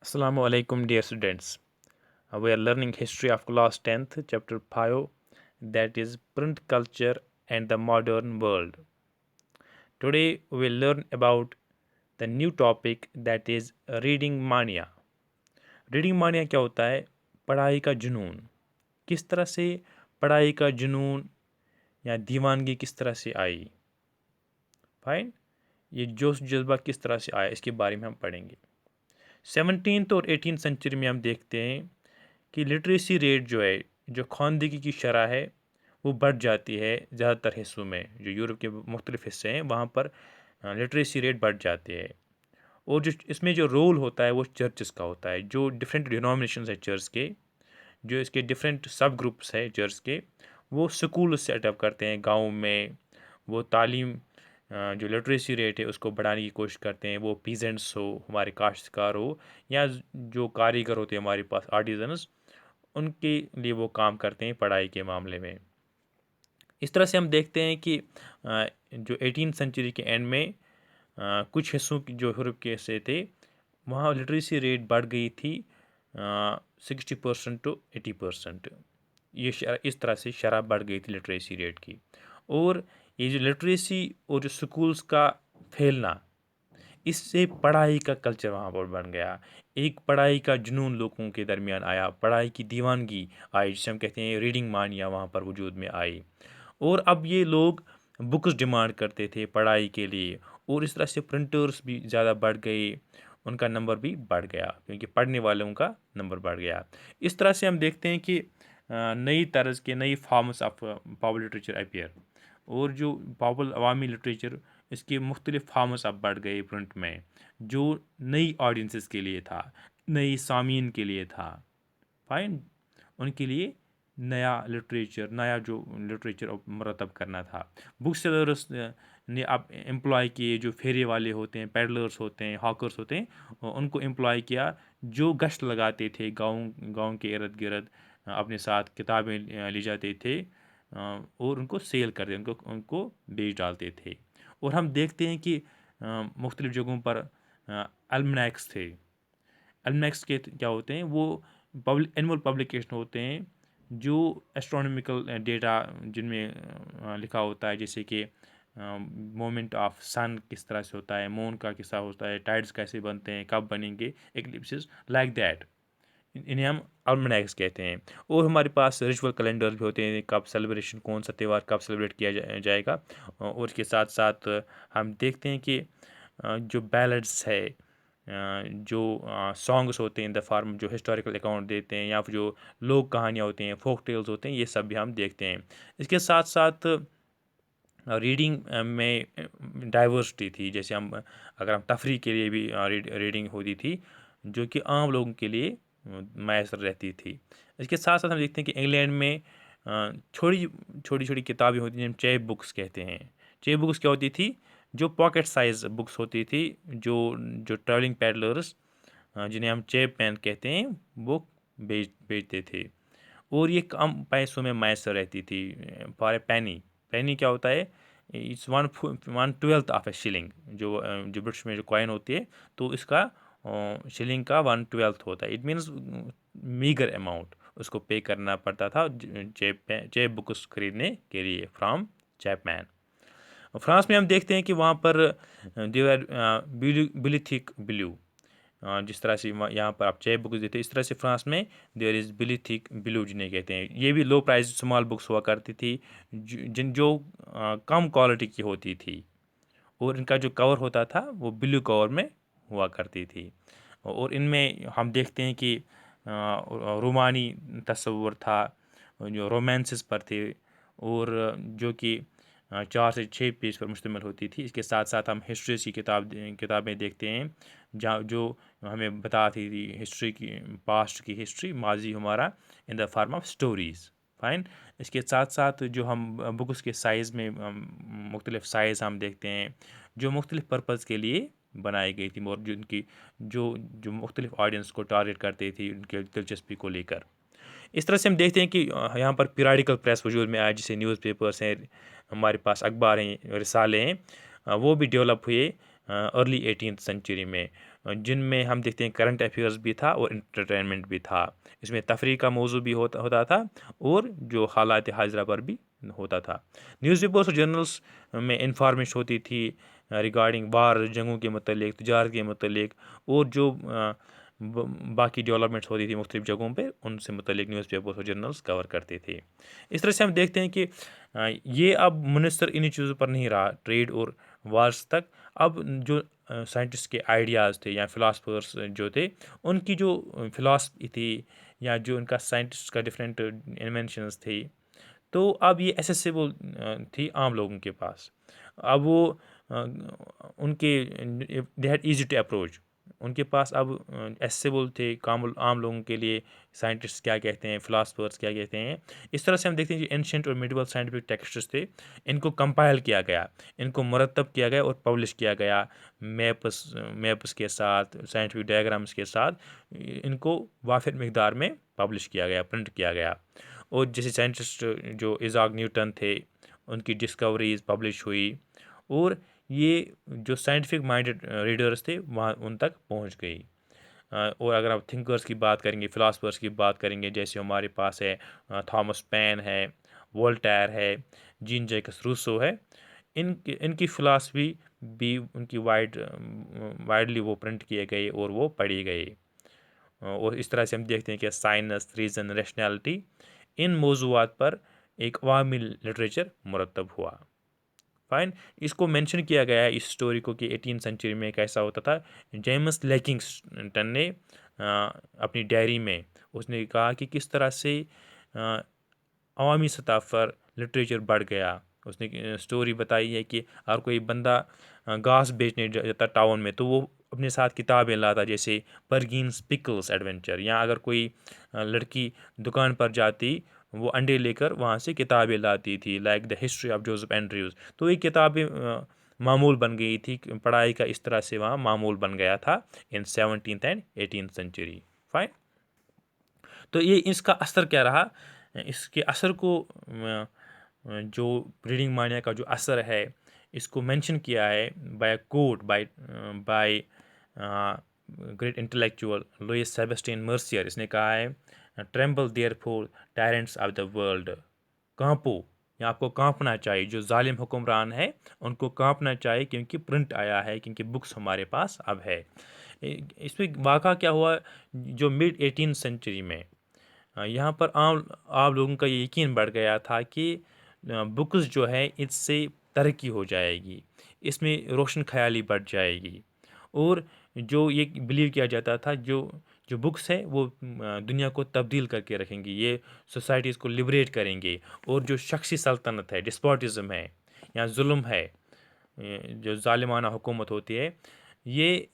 Assalamu alaikum, dear students. We are learning history of class 10th, chapter 5, that is print culture and the modern world. Today we will learn about the new topic that is reading mania. Reading मानिया क्या होता है? पढ़ाई का जुनून. किस तरह से पढ़ाई का जुनून या दीवानगी किस तरह से आई? फाइन. ये जोश जज्बा किस तरह से आया, इसके बारे में हम पढ़ेंगे. 17th और 18th सेंचुरी में हम देखते हैं कि लिटरेसी रेट जो है, जो ख़्वानदगी की शरह है, वो बढ़ जाती है. ज़्यादातर हिस्सों में, जो यूरोप के मुख्तलिफ़ हिस्से हैं, वहाँ पर लिटरेसी रेट बढ़ जाती है. और जो इसमें जो रोल होता है वो चर्चेस का होता है. जो डिफरेंट डिनोमिनेशंस है चर्च के, जो इसके डिफरेंट सब ग्रुप्स है चर्च के, वो स्कूल सेटअप करते हैं गाँव में. वो तालीम, जो लिटरेसी रेट है उसको बढ़ाने की कोशिश करते हैं. वो पीजेंट्स हो, हमारे काश्तकार हो, या जो कारीगर होते हैं हमारे पास, आर्टिजन्स, उनके लिए वो काम करते हैं पढ़ाई के मामले में. इस तरह से हम देखते हैं कि जो 18th सेंचुरी के एंड में कुछ हिस्सों की जो यूरोप के हिस्से थे, वहाँ लिटरेसी रेट बढ़ गई थी 60% to 80%. ये इस तरह से शरह बढ़ गई थी लिटरेसी रेट की. और ये जो लिटरेसी और जो स्कूल्स का फैलना, इससे पढ़ाई का कल्चर वहाँ पर बन गया. एक पढ़ाई का जुनून लोगों के दरमियान आया, पढ़ाई की दीवानगी आई, जिसे हम कहते हैं रीडिंग मानिया, वहाँ पर वजूद में आई. और अब ये लोग बुक्स डिमांड करते थे पढ़ाई के लिए. और इस तरह से प्रिंटर्स भी ज़्यादा बढ़ गए, उनका नंबर भी बढ़ गया, क्योंकि पढ़ने वालों का नंबर बढ़ गया. इस तरह से हम देखते हैं कि नई तर्ज के नई forms of popular literature appear. और जो पॉपुलर अवामी लिटरेचर, इसके मुख्तलिफ फॉर्म्स अब बढ़ गए प्रिंट में, जो नई ऑडियंसिस के लिए था, नई सामीन के लिए था. फाइन. उनके लिए नया लिटरेचर, नया जो लिटरेचर मरतब करना था. बुक सेलर्स ने अब एम्प्लॉय किए, जो फेरे वाले होते हैं, पेडलर्स होते हैं, हॉकर्स होते हैं, उनको एम्प्लॉय किया, जो गश्त लगाते थे गाँव गाँव के इर्द गिर्द, अपने साथ किताबें ले जाते थे, और उनको सेल करते, उनको उनको बेच डालते थे. और हम देखते हैं कि मुख्तलिफ़ जगहों पर अल्मनैक्स थे. अल्मनैक्स के क्या होते हैं? वो एनुअल पब्लिकेशन होते हैं, जो एस्ट्रोनॉमिकल डेटा जिनमें लिखा होता है, जैसे कि मोमेंट ऑफ सन किस तरह से होता है, मून का किस्सा होता है, टाइड्स कैसे बनते हैं, कब बनेंगे, एक्लिप्सेस, लाइक दैट. इन्हें हम अल्मनैक्स कहते हैं. और हमारे पास रिचुअल कैलेंडर भी होते हैं, कब सेलिब्रेशन, कौन सा त्यौहार कब सेलिब्रेट किया जाएगा. और इसके साथ साथ हम देखते हैं कि जो बैलड्स है, जो सॉन्ग्स होते हैं इन द फॉर्म, जो हिस्टोरिकल अकाउंट देते हैं, या फिर जो लोक कहानियाँ होती हैं, फोक टेल्स होते हैं, ये सब भी हम देखते हैं. इसके साथ साथ रीडिंग में डाइवर्सिटी थी. जैसे हम, अगर हम तफरी के लिए भी रीडिंग होती थी, जो कि आम लोगों के लिए मैसर रहती थी. इसके साथ साथ हम देखते हैं कि इंग्लैंड में छोटी छोटी छोटी किताबें होती हैं, चेप बुक्स कहते हैं. चेप बुक्स क्या होती थी? जो पॉकेट साइज बुक्स होती थी, जो जो ट्रैवलिंग पैडलर्स, जिन्हें हम चेप मैन कहते हैं, वो बेचते थे. और ये कम पैसों में मैसर रहती थी. फॉर ए पैनी. पैनी क्या होता है? It's 1/12 of a shilling. जो ब्रिटिश में जो कॉइन होती है, तो इसका शिलिंग का 1/12 होता है. इट मीन्स मीगर अमाउंट उसको पे करना पड़ता था चेप बुक्स खरीदने के लिए फ्रॉम चैपमैन. फ्रांस में हम देखते हैं कि वहाँ पर देवर बिलिथिक ब्लू, जिस तरह से यहाँ पर आप चेप बुक्स देते हैं, इस तरह से फ्रांस में देयर इज़ बिलिथिक ब्लू, जिन्हें कहते हैं. ये भी लो प्राइस स्मॉल बुक्स हुआ करती थी, जो कम क्वालिटी की होती थी. और इनका जो कवर होता था वो ब्लू कवर में हुआ करती थी. और इनमें हम देखते हैं कि रोमानी तस्वुर था, जो रोमांसेस पर थे, और जो कि 4 से 6 पेज पर मुश्तमिल होती थी. इसके साथ साथ हम हिस्ट्री की किताबें देखते हैं, जहाँ जो हमें बताती थी हिस्ट्री की, पास्ट की हिस्ट्री, माजी हमारा, in the form of stories. Fine. इसके साथ साथ जो हम बुक्स के साइज़ में मुख्तलिफ साइज़ हम देखते हैं, जो मुख्तलिफ पर्पज़ के लिए बनाई गई थी, और जिनकी जो जो मुख्तलिफ ऑडियंस को टारगेट करती थी, उनके दिलचस्पी को लेकर. इस तरह से हम देखते हैं कि यहाँ पर पीरियडिकल प्रेस वजूद में आया, जैसे न्यूज़पेपर्स हैं, हमारे पास अखबार हैं, रिसाले हैं, वो भी डेवलप हुए अर्ली 18th सेंचुरी में. जिनमें हम देखते हैं करंट अफेयर्स भी था और इंटरटेनमेंट भी था। इसमें तफरीह का मौजू भी होता था और जो हालात हाजरा पर भी होता था। न्यूज़पेपर्स और जर्नल्स में इंफॉर्मेशन होती थी रिगार्डिंग वार, जंगों के मतलब, तजारत के मतलब, और जो बाकी डेवलपमेंट्स होती थी मुख्तलिफ जगहों पे, उनसे मतलब न्यूज़पेपर्स और जर्नल्स कवर करते थे। इस तरह से हम देखते हैं कि ये अब मुनसर इन्हीं चीज़ों पर नहीं रहा, ट्रेड और वार्स तक। अब जो साइंटिस्ट के आइडियाज़ थे या फिलासफर्स जो थे, उनकी जो फिलासफी थी या जो उनका साइंटिस्ट का डिफरेंट इन्वेंशंस थी, तो अब ये एसेसिबल थी आम लोगों के पास। अब वो उनके they had easy to approach, उनके पास अब एसेसिबल थे काम आम लोगों के लिए। साइंटिस्ट क्या कहते हैं, फिलासफर्स क्या कहते हैं। इस तरह से हम देखते हैं जो एंशिएंट और मिडिवल साइंटिफिक टेक्स्ट्स थे, इनको कंपाइल किया गया, इनको मुरतब किया गया और पब्लिश किया गया। मैप्स के साथ, साइंटिफिक डायग्राम्स के साथ इनको वाफिर मिकदार में पब्लिश किया गया, प्रिंट किया गया। और जैसे साइंटिस्ट जो इज़ाक न्यूटन थे, उनकी डिस्कवरीज पब्लिश हुई, और ये जो साइंटिफिक माइंडेड रीडर्स थे वहाँ उन तक पहुँच गई। और अगर आप थिंकर्स की बात करेंगे, फिलासफर्स की बात करेंगे, जैसे हमारे पास है थॉमस पेन है, वोल्टेयर है, जीन जैकस रूसो है, इनकी फ़िलासफ़ी भी उनकी वाइडली वो प्रिंट किए गए और वो पढ़ी गई। और इस तरह से हम देखते हैं कि साइंस, रीज़न, रैशनैलिटी, इन मौज़ूआत पर एक अवामी लिटरेचर मुरतब हुआ। फाइन। इसको मेंशन किया गया है इस स्टोरी को कि 18th सेंचुरी में कैसा होता था। जेम्स लेकिंगस्टन ने अपनी डायरी में उसने कहा कि किस तरह से अवामी सतह पर लिटरेचर बढ़ गया। उसने स्टोरी बताई है कि अगर कोई बंदा घास बेचने जाता टाउन में, तो वो अपने साथ किताबें लाता, जैसे परगीन्स पिकल्स एडवेंचर, या अगर कोई लड़की दुकान पर जाती, वो अंडे लेकर वहाँ से किताबें लाती थी, like the history of Joseph Andrews. तो ये किताबें मामूल बन गई थी, पढ़ाई का इस तरह से वहाँ मामूल बन गया था इन 17th and 18th century. Fine. तो ये इसका असर क्या रहा, इसके असर को जो रीडिंग मानिया का जो असर है, इसको मेंशन किया है by quote by great intellectual Louis Sebastien Mercier. इसने कहा है, tremble therefore tyrants of the world. कांपो, या आपको कांपना चाहिए, जो जालिम हुक्मरान है उनको कांपना चाहिए, क्योंकि प्रिंट आया है, क्योंकि बुक्स हमारे पास अब है। इसमें वाक़ा क्या हुआ, जो मिड 18th सेंचुरी में यहाँ पर आम लोगों का ये यकीन बढ़ गया था कि बुक्स जो है इससे तरक्की हो जाएगी, इसमें रोशन ख्याली बढ़ जाएगी। और जो ये बिलीव किया जाता था, जो जो बुक्स है वो दुनिया को तब्दील करके रखेंगी, ये सोसाइटीज़ को लिबरेट करेंगे। और जो शख्सी सल्तनत है, डिस्पोटिज़म है या जुल्म है, जो ज़ालिमाना हुकूमत होती है, ये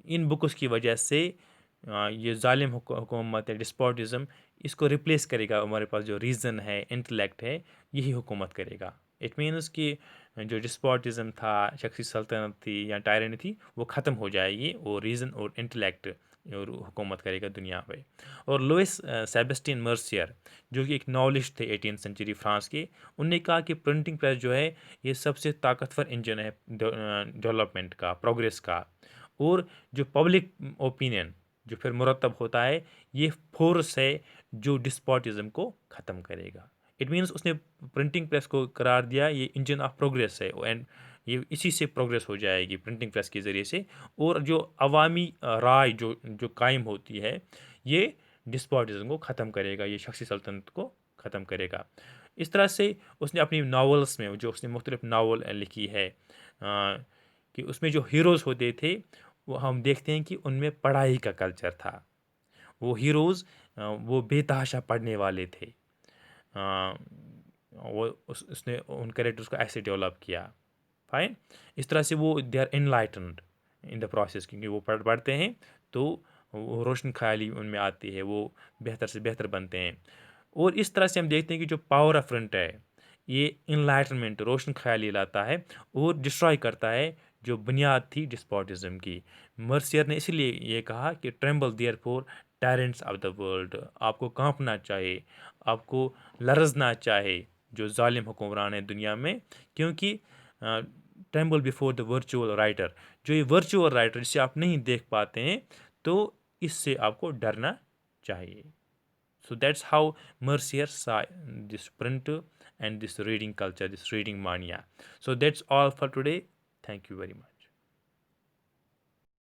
इन बुक्स की वजह से ये ज़ालिम हुकूमत है, डिस्पोटिज़म, इसको रिप्लेस करेगा। हमारे पास जो रीज़न है, इंटेलेक्ट है, यही हुकूमत करेगा। इट मीन्स कि जो डिस्पोटिज़म था, शख्सी सल्तनत थी या टायरनी थी, वो ख़त्म हो जाएगी और रीज़न और इंटेलेक्ट और हुकूमत करेगा दुनिया पे। और लुइस सेबेस्टियन मर्सियर, जो कि एक नॉवलिस्ट थे 18th सेंचुरी फ्रांस के, उनने कहा कि प्रिंटिंग प्रेस जो है ये सबसे ताकतवर इंजन है डेवलपमेंट का, प्रोग्रेस का। और जो पब्लिक ओपिनियन जो फिर मुरतब होता है, ये फोर्स है जो डिस्पोटिज्म को ख़त्म करेगा। इट मीन्स उसने प्रिंटिंग प्रेस को करार दिया ये इंजन ऑफ प्रोग्रेस है, एंड ये इसी से प्रोग्रेस हो जाएगी प्रिंटिंग प्रेस के ज़रिए से। और जो अवामी राय जो जो कायम होती है, ये डिस्पोटिज्म को ख़त्म करेगा, ये शख्सी सल्तनत को ख़त्म करेगा। इस तरह से उसने अपनी नावल्स में, जो उसने मुख्तलिफ नावल लिखी है, कि उसमें जो हीरोज़ होते थे, वो हम देखते हैं कि उनमें पढ़ाई का कल्चर था। वो हीरोज़ वो बेतहाशा पढ़ने वाले थे। वो उसने उन कैरेक्टर्स को ऐसे डेवलप किया। फाइन। इस तरह से वो they are enlightened in the process, क्योंकि वो पढ़ते हैं तो वो रोशन ख्याली उनमें आती है, वो बेहतर से बेहतर बनते हैं। और इस तरह से हम देखते हैं कि जो पावर ऑफ फ्रंट है, ये इनलाइटनमेंट, रोशन ख्याली लाता है और डिस्ट्रॉय करता है जो बुनियाद थी डिस्पोटिज्म की। मर्सियर ने इसीलिए ये कहा कि tremble therefore tyrants of the world, आपको कांपना चाहिए, आपको लरजना चाहिए जो जालिम हुक्मरान है दुनिया में, क्योंकि tremble before the virtual writer. जो ये वर्चुअल राइटर जिसे आप नहीं देख पाते हैं, तो इससे आपको डरना चाहिए। So that's how Mercier saw this print and this reading culture, this reading mania. So that's all for today. Thank you very much.